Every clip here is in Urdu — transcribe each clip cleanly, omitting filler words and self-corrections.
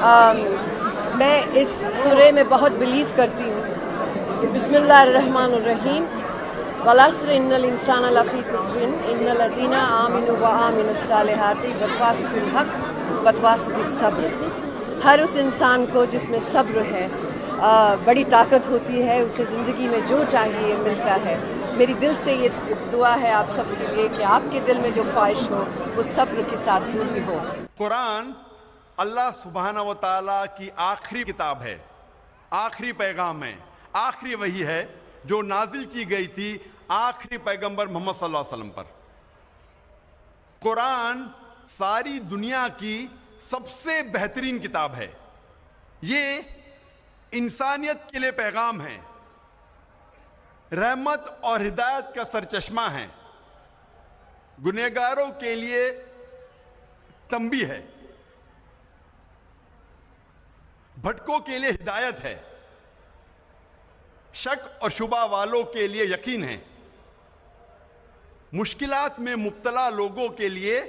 میں اس سورہ میں بہت بلیو کرتی ہوں کہ بسم اللہ الرحمن الرحیم والعصر ان الانسان لفی خسر الا الذین آمنوا وعملوا الصالحات وتواصوا بالحق وتواصوا بالصبر۔ ہر اس انسان کو جس میں صبر ہے بڑی طاقت ہوتی ہے، اسے زندگی میں جو چاہیے ملتا ہے۔ میری دل سے یہ دعا ہے آپ سب کے لیے کہ آپ کے دل میں جو خواہش ہو وہ صبر کے ساتھ پوری ہو۔ قرآن اللہ سبحانہ و تعالیٰ کی آخری کتاب ہے، آخری پیغام ہے، آخری وحی ہے جو نازل کی گئی تھی آخری پیغمبر محمد صلی اللہ علیہ وسلم پر۔ قرآن ساری دنیا کی سب سے بہترین کتاب ہے، یہ انسانیت کے لیے پیغام ہے، رحمت اور ہدایت کا سرچشمہ ہے، گنہگاروں کے لیے تنبیہ ہے، بھٹکوں کے لیے ہدایت ہے، شک اور شبہ والوں کے لیے یقین ہے، مشکلات میں مبتلا لوگوں کے لیے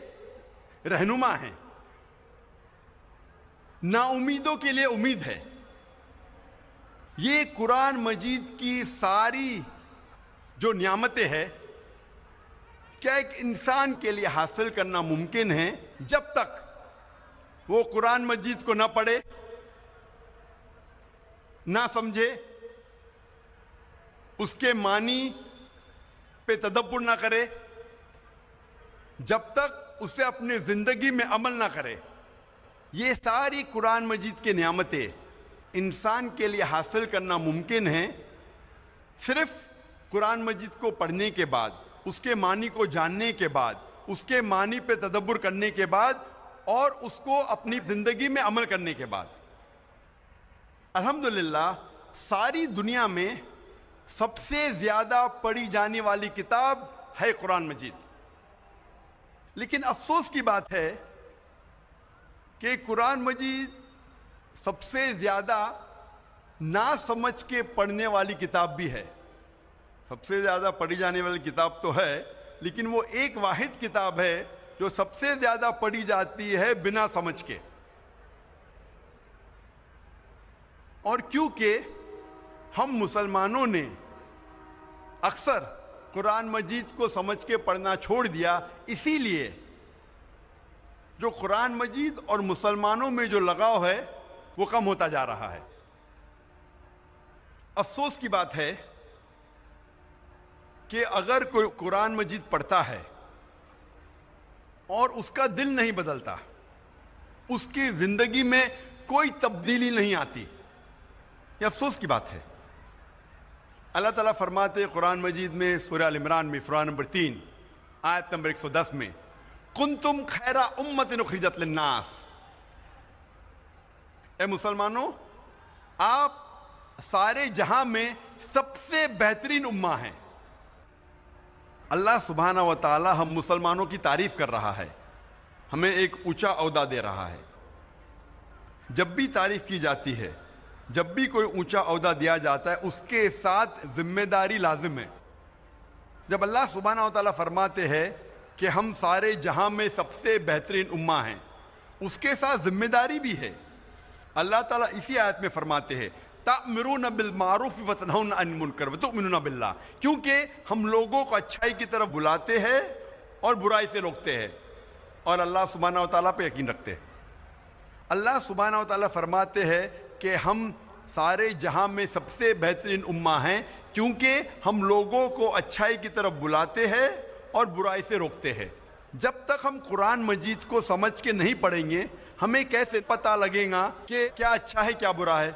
رہنما ہے، نا امیدوں کے لیے امید ہے۔ یہ قرآن مجید کی ساری جو نعمتیں ہیں کیا ایک انسان کے لیے حاصل کرنا ممکن ہے جب تک وہ قرآن مجید کو نہ پڑھے، نہ سمجھے، اس کے معنی پہ تدبر نہ کرے، جب تک اسے اپنے زندگی میں عمل نہ کرے۔ یہ ساری قرآن مجید کے نعمتیں انسان کے لیے حاصل کرنا ممکن ہے صرف قرآن مجید کو پڑھنے کے بعد، اس کے معنی کو جاننے کے بعد، اس کے معنی پہ تدبر کرنے کے بعد اور اس کو اپنی زندگی میں عمل کرنے کے بعد۔ الحمدللہ ساری دنیا میں سب سے زیادہ پڑھی جانے والی کتاب ہے قرآن مجید، لیکن افسوس کی بات ہے کہ قرآن مجید سب سے زیادہ نہ سمجھ کے پڑھنے والی کتاب بھی ہے۔ سب سے زیادہ پڑھی جانے والی کتاب تو ہے، لیکن وہ ایک واحد کتاب ہے جو سب سے زیادہ پڑھی جاتی ہے بنا سمجھ کے۔ اور کیونکہ ہم مسلمانوں نے اکثر قرآن مجید کو سمجھ کے پڑھنا چھوڑ دیا، اسی لیے جو قرآن مجید اور مسلمانوں میں جو لگاؤ ہے وہ کم ہوتا جا رہا ہے۔ افسوس کی بات ہے کہ اگر کوئی قرآن مجید پڑھتا ہے اور اس کا دل نہیں بدلتا، اس کی زندگی میں کوئی تبدیلی نہیں آتی، یہ افسوس کی بات ہے۔ اللہ تعالیٰ فرماتے قرآن مجید میں سورہ ال عمران میں سورہ نمبر 3 آیت نمبر 110 میں کنتم خیر امۃ اخرجت للناس، اے مسلمانوں آپ سارے جہاں میں سب سے بہترین امہ ہیں۔ اللہ سبحانہ و تعالی ہم مسلمانوں کی تعریف کر رہا ہے، ہمیں ایک اونچا عہدہ دے رہا ہے۔ جب بھی تعریف کی جاتی ہے، جب بھی کوئی اونچا عہدہ دیا جاتا ہے، اس کے ساتھ ذمہ داری لازم ہے۔ جب اللہ سبحانہ و تعالیٰ فرماتے ہیں کہ ہم سارے جہاں میں سب سے بہترین امہ ہیں، اس کے ساتھ ذمہ داری بھی ہے۔ اللہ تعالیٰ اسی آیت میں فرماتے ہیں تأمرون بالمعروف وتنہون عن المنکر وتؤمنون باللہ، کیونکہ ہم لوگوں کو اچھائی کی طرف بلاتے ہیں اور برائی سے روکتے ہیں اور اللہ سبحانہ و تعالیٰ پہ یقین رکھتے ہیں۔ اللہ سبحانہ و تعالیٰ فرماتے ہیں کہ ہم سارے جہاں میں سب سے بہترین امہ ہیں کیونکہ ہم لوگوں کو اچھائی کی طرف بلاتے ہیں اور برائی سے روکتے ہیں۔ جب تک ہم قرآن مجید کو سمجھ کے نہیں پڑھیں گے ہمیں کیسے پتہ لگے گا کہ کیا اچھا ہے کیا برا ہے؟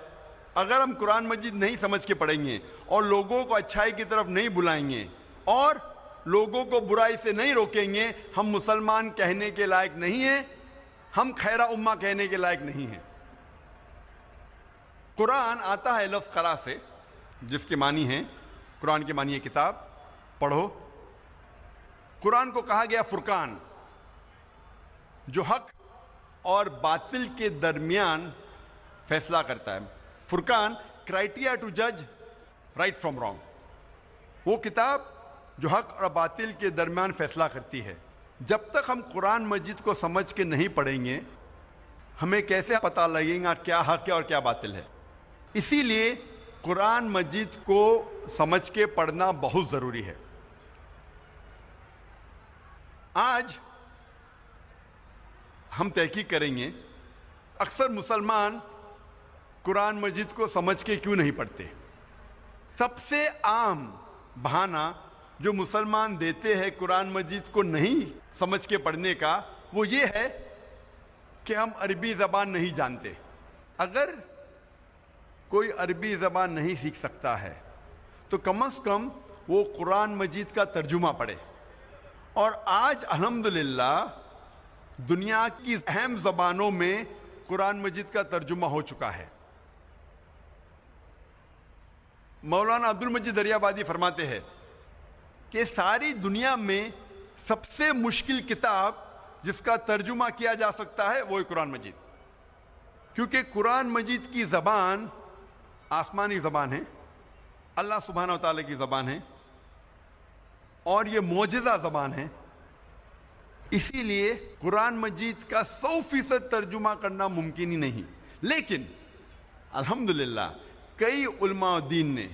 اگر ہم قرآن مجید نہیں سمجھ کے پڑھیں گے اور لوگوں کو اچھائی کی طرف نہیں بلائیں گے اور لوگوں کو برائی سے نہیں روکیں گے، ہم مسلمان کہنے کے لائق نہیں ہیں، ہم خیرہ امہ کہنے کے لائق نہیں ہیں۔ قرآن آتا ہے لفظ قرأ سے، جس کے معنی ہیں، قرآن کے معنی ہے کتاب، پڑھو۔ قرآن کو کہا گیا فرقان، جو حق اور باطل کے درمیان فیصلہ کرتا ہے۔ فرقان، کرائٹیریا ٹو جج رائٹ فرام رانگ، وہ کتاب جو حق اور باطل کے درمیان فیصلہ کرتی ہے۔ جب تک ہم قرآن مجید کو سمجھ کے نہیں پڑھیں گے ہمیں کیسے پتہ لگے گا کیا حق ہے اور کیا باطل ہے؟ اسی لیے قرآن مجید کو سمجھ کے پڑھنا بہت ضروری ہے۔ آج ہم تحقیق کریں گے اکثر مسلمان قرآن مجید کو سمجھ کے کیوں نہیں پڑھتے۔ سب سے عام بہانہ جو مسلمان دیتے ہیں قرآن مجید کو نہیں سمجھ کے پڑھنے کا، وہ یہ ہے کہ ہم عربی زبان نہیں جانتے۔ اگر کوئی عربی زبان نہیں سیکھ سکتا ہے تو کم از کم وہ قرآن مجید کا ترجمہ پڑھے۔ اور آج الحمدللہ دنیا کی اہم زبانوں میں قرآن مجید کا ترجمہ ہو چکا ہے۔ مولانا عبد المجید دریابادی فرماتے ہیں کہ ساری دنیا میں سب سے مشکل کتاب جس کا ترجمہ کیا جا سکتا ہے وہ قرآن مجید، کیونکہ قرآن مجید کی زبان آسمانی زبان ہے، اللہ سبحانہ و تعالیٰ کی زبان ہے، اور یہ معجزہ زبان ہے۔ اسی لیے قرآن مجید کا 100% ترجمہ کرنا ممکن ہی نہیں۔ لیکن الحمدللہ کئی علماء دین نے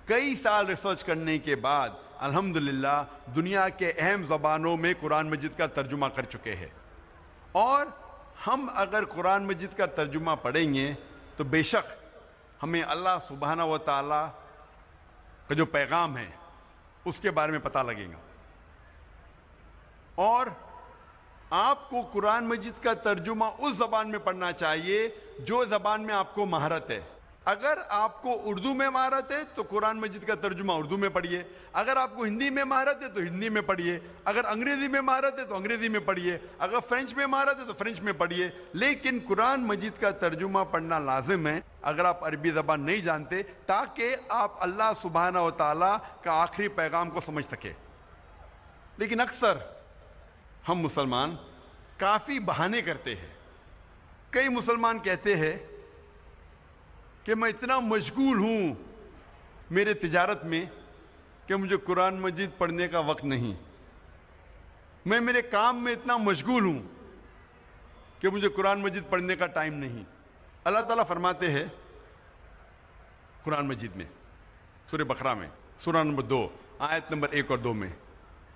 کئی سال ریسرچ کرنے کے بعد الحمدللہ دنیا کے اہم زبانوں میں قرآن مجید کا ترجمہ کر چکے ہیں۔ اور ہم اگر قرآن مجید کا ترجمہ پڑھیں گے تو بے شک ہمیں اللہ سبحانہ و تعالیٰ کا جو پیغام ہے اس کے بارے میں پتہ لگے گا۔ اور آپ کو قرآن مجید کا ترجمہ اس زبان میں پڑھنا چاہیے جو زبان میں آپ کو مہارت ہے۔ اگر آپ کو اردو میں مہارت ہے تو قرآن مجید کا ترجمہ اردو میں پڑھیے، اگر آپ کو ہندی میں مہارت ہے تو ہندی میں پڑھیے، اگر انگریزی میں مہارت ہے تو انگریزی میں پڑھیے، اگر فرینچ میں مہارت ہے تو فرینچ میں پڑھیے۔ لیکن قرآن مجید کا ترجمہ پڑھنا لازم ہے اگر آپ عربی زبان نہیں جانتے، تاکہ آپ اللہ سبحانہ و تعالیٰ کا آخری پیغام کو سمجھ سکے۔ لیکن اکثر ہم مسلمان کافی بہانے کرتے ہیں۔ کئی مسلمان کہتے ہیں کہ میں اتنا مشغول ہوں میرے تجارت میں کہ مجھے قرآن مجید پڑھنے کا وقت نہیں، میں میرے کام میں اتنا مشغول ہوں کہ مجھے قرآن مجید پڑھنے کا ٹائم نہیں۔ اللہ تعالیٰ فرماتے ہیں قرآن مجید میں سورہ بقرہ میں سورہ نمبر 2 آیت نمبر 1 اور 2 میں،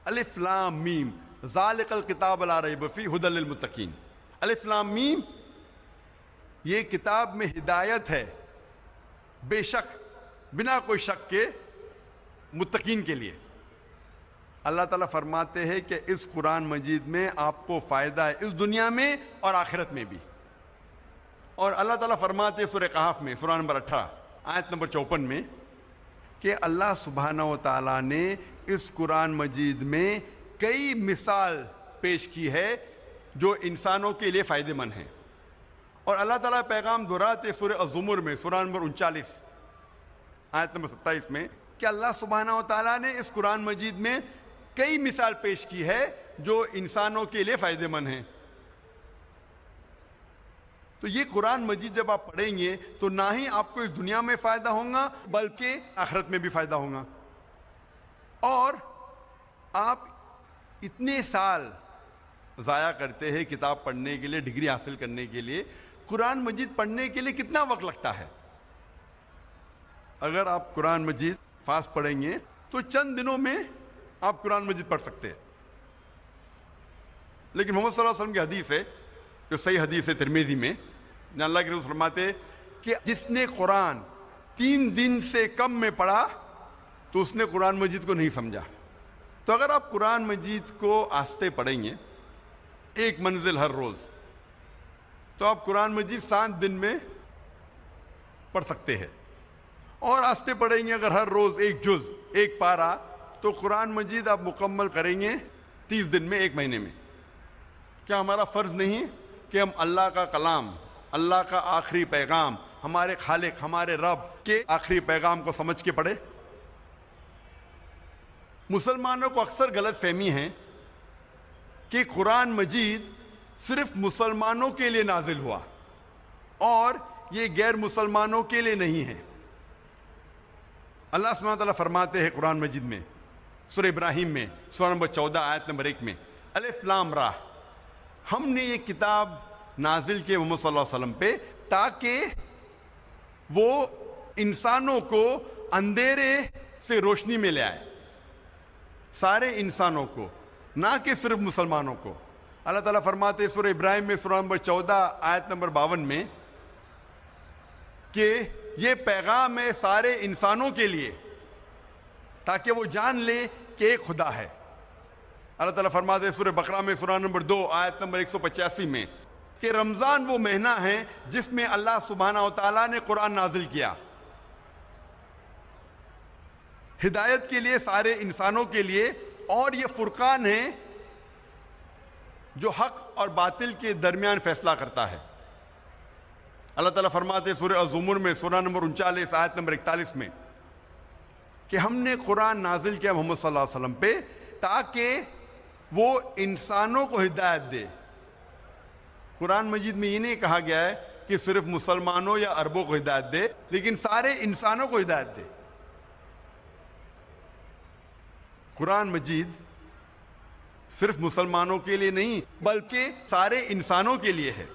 الف لام میم ذالک الکتاب لا ریب فیہ ھدی للمتقین۔ الف لام میم یہ کتاب میں ہدایت ہے بے شک، بنا کوئی شک کے متقین کے لیے۔ اللہ تعالیٰ فرماتے ہیں کہ اس قرآن مجید میں آپ کو فائدہ ہے اس دنیا میں اور آخرت میں بھی۔ اور اللہ تعالیٰ فرماتے ہیں سورہ کہف میں سورہ نمبر 18 آیت نمبر 54 میں کہ اللہ سبحانہ و تعالیٰ نے اس قرآن مجید میں کئی مثال پیش کی ہے جو انسانوں کے لیے فائدہ مند ہیں۔ اور اللہ تعالیٰ پیغام دہراتے سورہ الزمر میں سورہ نمبر 39 آیت نمبر 27 میں کہ اللہ سبحانہ و تعالیٰ نے اس قرآن مجید میں کئی مثال پیش کی ہے جو انسانوں کے لیے فائدہ مند ہیں۔ تو یہ قرآن مجید جب آپ پڑھیں گے تو نہ ہی آپ کو اس دنیا میں فائدہ ہوگا بلکہ آخرت میں بھی فائدہ ہوگا۔ اور آپ اتنے سال ضائع کرتے ہیں کتاب پڑھنے کے لیے، ڈگری حاصل کرنے کے لیے، قرآن مجید پڑھنے کے لیے کتنا وقت لگتا ہے؟ اگر آپ قرآن مجید فاسٹ پڑھیں گے تو چند دنوں میں آپ قرآن مجید پڑھ سکتے ہیں۔ لیکن محمد صلی اللہ علیہ وسلم کی حدیث ہے جو صحیح حدیث ہے ترمذی میں، جہاں اللہ کے رسول فرماتے کہ جس نے قرآن 3 دن سے کم میں پڑھا تو اس نے قرآن مجید کو نہیں سمجھا۔ تو اگر آپ قرآن مجید کو آہستہ پڑھیں گے ایک منزل ہر روز تو آپ قرآن مجید 7 دن میں پڑھ سکتے ہیں۔ اور آہستہ پڑھیں گے اگر ہر روز ایک جز ایک پارہ تو قرآن مجید آپ مکمل کریں گے 30 دن میں، 1 مہینے میں۔ کیا ہمارا فرض نہیں کہ ہم اللہ کا کلام، اللہ کا آخری پیغام، ہمارے خالق ہمارے رب کے آخری پیغام کو سمجھ کے پڑھے؟ مسلمانوں کو اکثر غلط فہمی ہے کہ قرآن مجید صرف مسلمانوں کے لیے نازل ہوا اور یہ غیر مسلمانوں کے لیے نہیں ہے۔ اللہ سبحانہ وتعالیٰ فرماتے ہیں قرآن مجید میں سورہ ابراہیم میں سورہ نمبر 14 آیت نمبر 1 میں الف لام را، ہم نے یہ کتاب نازل کیے محمد صلی اللہ علیہ وسلم پہ تاکہ وہ انسانوں کو اندھیرے سے روشنی میں لے آئے، سارے انسانوں کو، نہ کہ صرف مسلمانوں کو۔ اللہ تعالیٰ فرماتے سورہ ابراہیم میں سورہ نمبر 14 آیت نمبر 52 میں کہ یہ پیغام ہے سارے انسانوں کے لیے تاکہ وہ جان لے کہ ایک خدا ہے۔ اللہ تعالیٰ فرماتے سورہ بقرہ میں سورہ نمبر 2 آیت نمبر 185 میں کہ رمضان وہ مہینہ ہے جس میں اللہ سبحانہ و تعالیٰ نے قرآن نازل کیا، ہدایت کے لیے سارے انسانوں کے لیے، اور یہ فرقان ہے جو حق اور باطل کے درمیان فیصلہ کرتا ہے۔ اللہ تعالیٰ فرماتے سورہ الزمر میں سورہ نمبر 39 آیت نمبر 41 میں کہ ہم نے قرآن نازل کیا محمد صلی اللہ علیہ وسلم پہ تاکہ وہ انسانوں کو ہدایت دے۔ قرآن مجید میں یہ نہیں کہا گیا ہے کہ صرف مسلمانوں یا عربوں کو ہدایت دے، لیکن سارے انسانوں کو ہدایت دے۔ قرآن مجید صرف مسلمانوں کے لیے نہیں بلکہ سارے انسانوں کے لیے ہے۔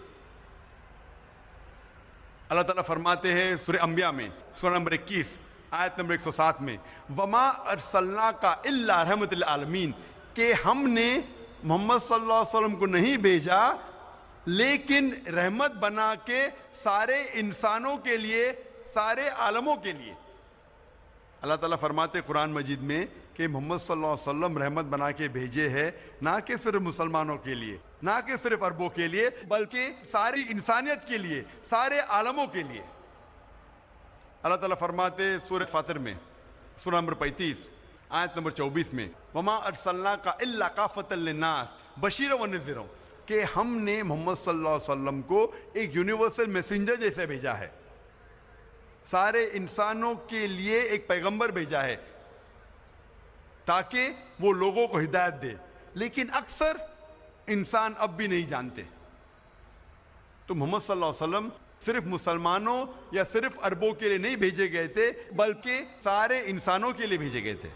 اللہ تعالیٰ فرماتے ہیں سورہ انبیاء میں سورہ نمبر 21 آیت نمبر 107 میں وَمَا أَرْسَلْنَاكَ إِلَّا رَحْمَةً لِلْعَالَمِينَ کہ ہم نے محمد صلی اللہ علیہ وسلم کو نہیں بھیجا لیکن رحمت بنا کے سارے انسانوں کے لیے، سارے عالموں کے لیے۔ اللہ تعالیٰ فرماتے قرآن مجید میں کہ محمد صلی اللہ علیہ وسلم رحمت بنا کے بھیجے ہیں، نہ کہ صرف مسلمانوں کے لیے، نہ کہ صرف عربوں کے لیے، بلکہ ساری انسانیت کے لیے، سارے عالموں کے لیے۔ اللہ تعالیٰ فرماتے سورہ فاطر میں سورہ نمبر 35 آیت نمبر 24 میں وَمَا أَرْسَلْنَاكَ إِلَّا كَافَةً لِلنَّاسِ بَشِيرًا وَنَذِيرًا کہ ہم نے محمد صلی اللہ علیہ وسلم کو ایک یونیورسل میسنجر جیسے بھیجا ہے، سارے انسانوں کے لیے ایک پیغمبر بھیجا ہے تاکہ وہ لوگوں کو ہدایت دے، لیکن اکثر انسان اب بھی نہیں جانتے۔ تو محمد صلی اللہ علیہ وسلم صرف مسلمانوں یا صرف عربوں کے لیے نہیں بھیجے گئے تھے بلکہ سارے انسانوں کے لیے بھیجے گئے تھے۔